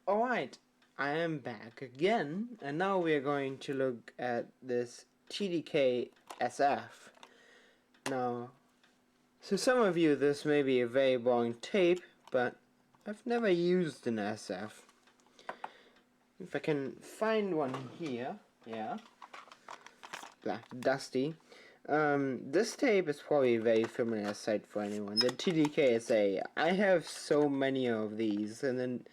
Alright, I am back again, and now we are going to look at this TDK SF. Now, to some of you this may be a very boring tape, but I've never used an SF. If I can find one here, yeah, black, dusty. This tape is probably a very familiar sight for anyone. The TDKs. I have so many of these, and then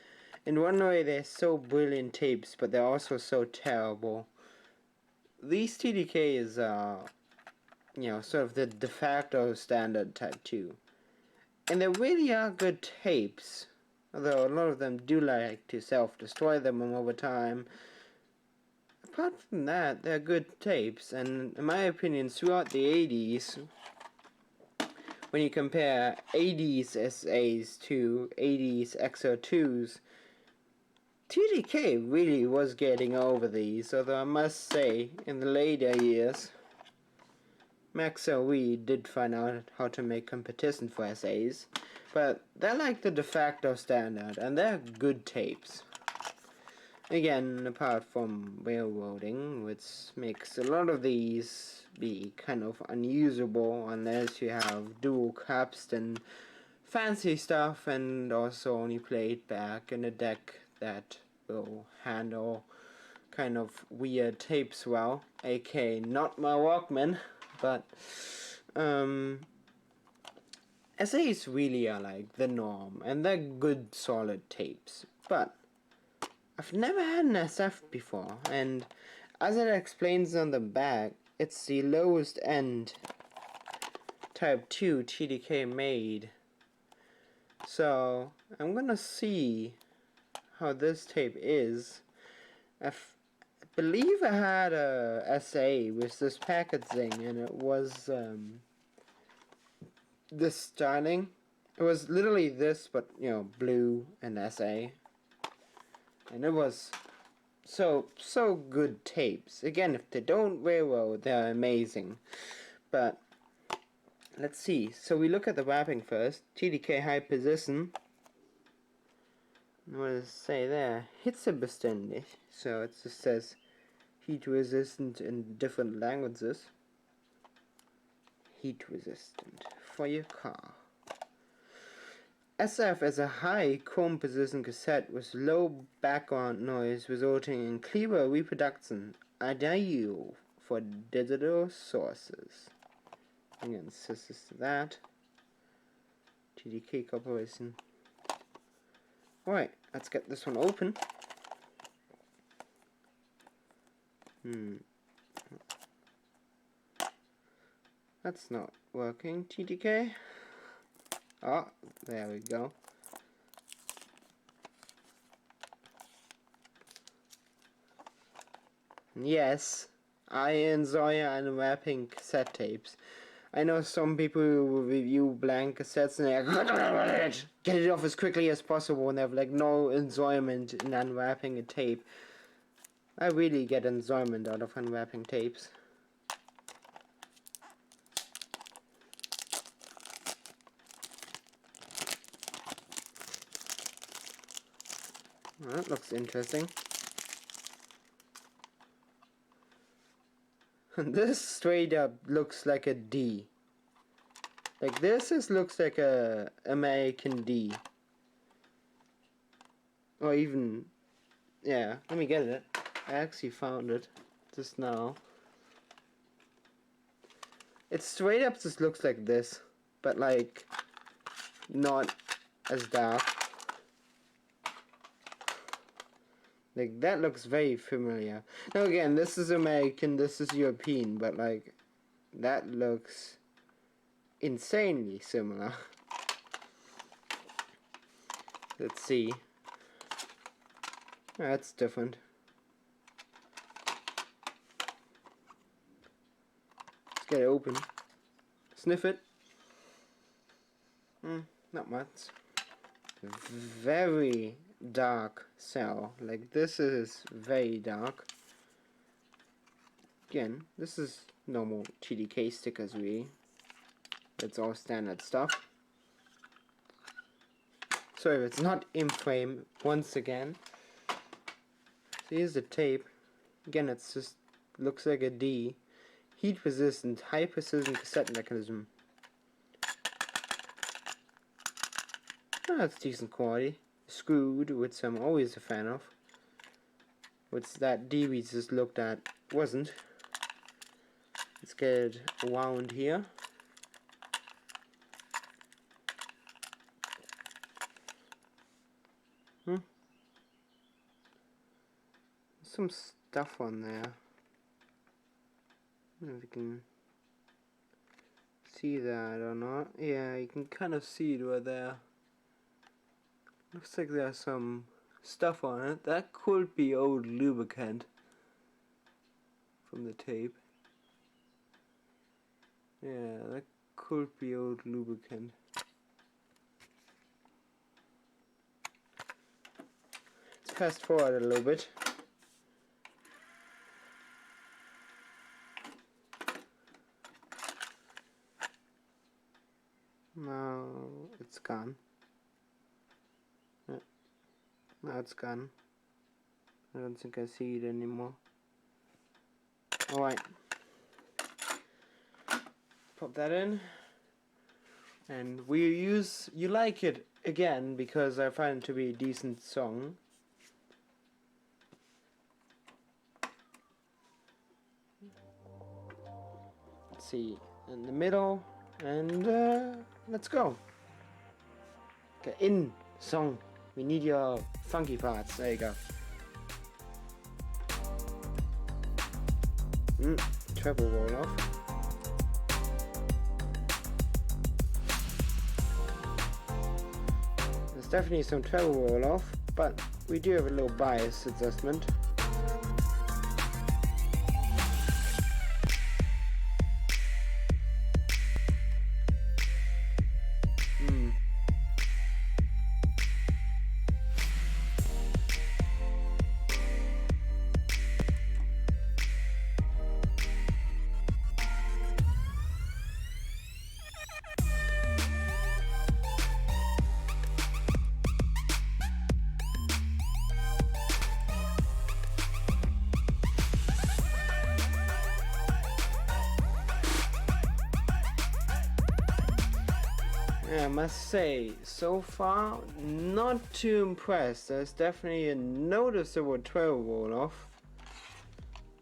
in one way they're so brilliant tapes, but they're also so terrible. These TDKs are, sort of the de facto standard type 2. And they really are good tapes, although a lot of them do like to self-destroy them over time. Apart from that, they're good tapes, and in my opinion, throughout the 80s, when you compare 80s SAs to 80s XO2s, TDK really was getting over these, although I must say, in the later years, MaxOE did find out how to make competition for SAs, but they're like the de facto standard, and they're good tapes. Again, apart from railroading, which makes a lot of these be kind of unusable unless you have dual caps and fancy stuff, and also only play it back in a deck that will handle kind of weird tapes well, aka not my Walkman, but SAs really are like the norm, and they're good solid tapes, but I've never had an SF before, and as it explains on the back, it's the lowest end type 2 TDK made. So I'm gonna see how this tape is. I believe I had a SA with this packaging, and it was this styling. It was literally this, but blue and SA. And it was so good tapes. Again, if they don't wear well, they're amazing. But let's see. So we look at the wrapping first. TDK high position. What does it say there? Hitzebeständig. So it just says heat resistant in different languages. Heat resistant for your car. SF is a high composition cassette with low background noise resulting in clearer reproduction, ideal for digital sources. Again, this is that. TDK Corporation. Alright, let's get this one open. That's not working, TDK. Oh, there we go. Yes, I enjoy unwrapping cassette tapes. I know some people who review blank cassettes and they're like, get it off as quickly as possible, and they have like no enjoyment in unwrapping a tape. I really get enjoyment out of unwrapping tapes. Well, that looks interesting. This straight up looks like a D. Like this looks like a American D. Or even, yeah, let me get it. I actually found it just now. It straight up just looks like this, but like not as dark. Like that looks very familiar. Now again, this is American, this is European, but like that looks insanely similar. Let's see. That's different. Let's get it open. Sniff it. Not much. Very dark cell. Like this is very dark. Again, this is normal TDK stickers really. It's all standard stuff. So if it's not in frame, once again, So here's the tape. Again, it's just looks like a D. Heat resistant, high precision cassette mechanism. Oh, that's decent quality. Screwed, which I'm always a fan of. Which that D we just looked at wasn't. Let's get it wound here. Some stuff on there. I don't know if you can see that or not. Yeah, you can kind of see it right there. Looks like there's some stuff on it. That could be old lubricant from the tape. Yeah, that could be old lubricant. Let's fast forward a little bit. Now it's gone. Yeah. Now it's gone. I don't think I see it anymore. Alright. Pop that in. And we use You Like It again because I find it to be a decent song. Let's see, in the middle, and let's go. Okay, in song. We need your funky parts. There you go. Treble roll off. There's definitely some treble roll off, but we do have a little bias adjustment. Yeah, I must say, so far, not too impressed. There's definitely a noticeable treble roll off.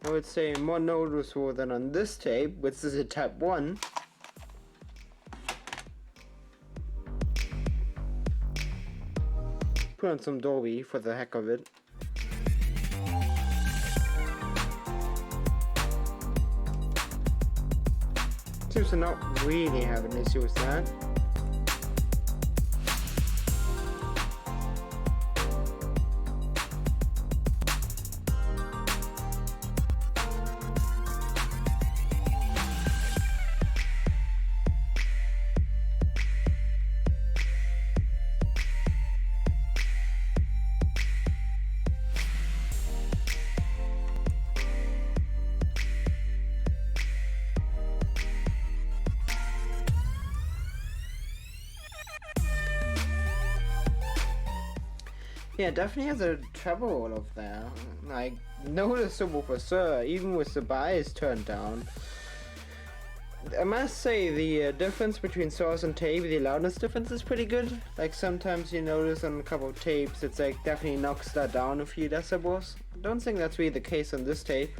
I would say more noticeable than on this tape, which is a type 1. Put on some Dolby for the heck of it. Seems to not really have an issue with that. Yeah, definitely has a treble roll off there. Like, noticeable for sure, even with the bias turned down. I must say, the difference between source and tape, the loudness difference is pretty good. Like, sometimes you notice on a couple of tapes, it's like definitely knocks that down a few decibels. I don't think that's really the case on this tape.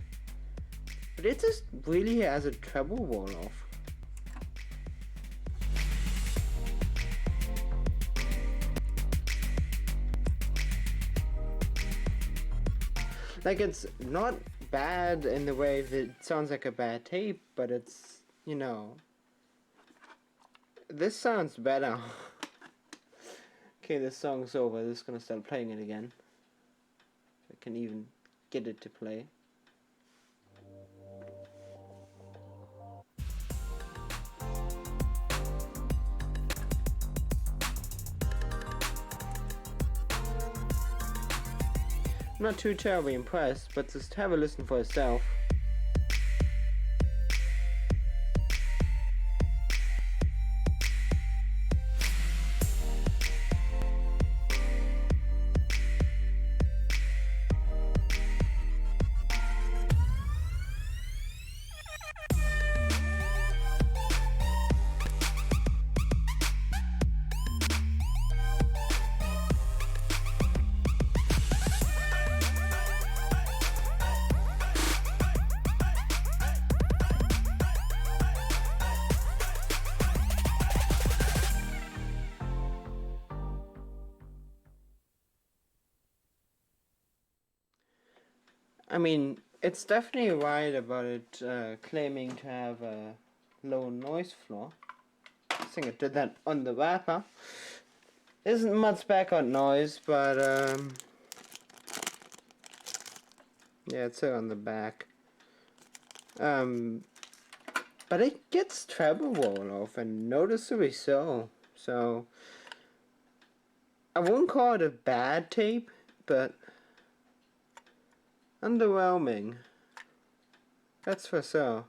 But it just really has a treble roll off. Like, it's not bad in the way that it sounds like a bad tape, but it's, you know, this sounds better. Okay, this song's over. I'm just gonna start playing it again. If I can even get it to play. I'm not too terribly impressed, but just have a listen for yourself. I mean, it's definitely right about it claiming to have a low noise floor. I think it did that on the wrapper. Isn't much background noise, but yeah, it's on the back. But it gets treble roll off, and noticeably so. So I wouldn't call it a bad tape, but underwhelming. That's for sure.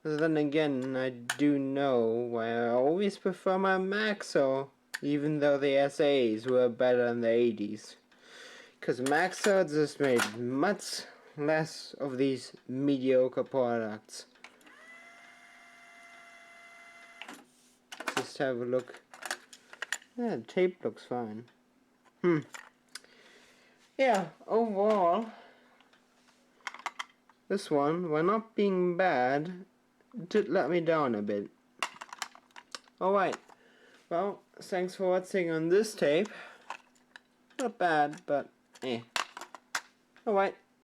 But then again, I do know why I always prefer my Maxo, even though the SAs were better in the 80s. Because Maxo just made much less of these mediocre products. Just have a look. Yeah, the tape looks fine. Yeah, overall, this one, while not being bad, did let me down a bit. Alright, well, thanks for watching on this tape. Not bad, but eh. Alright.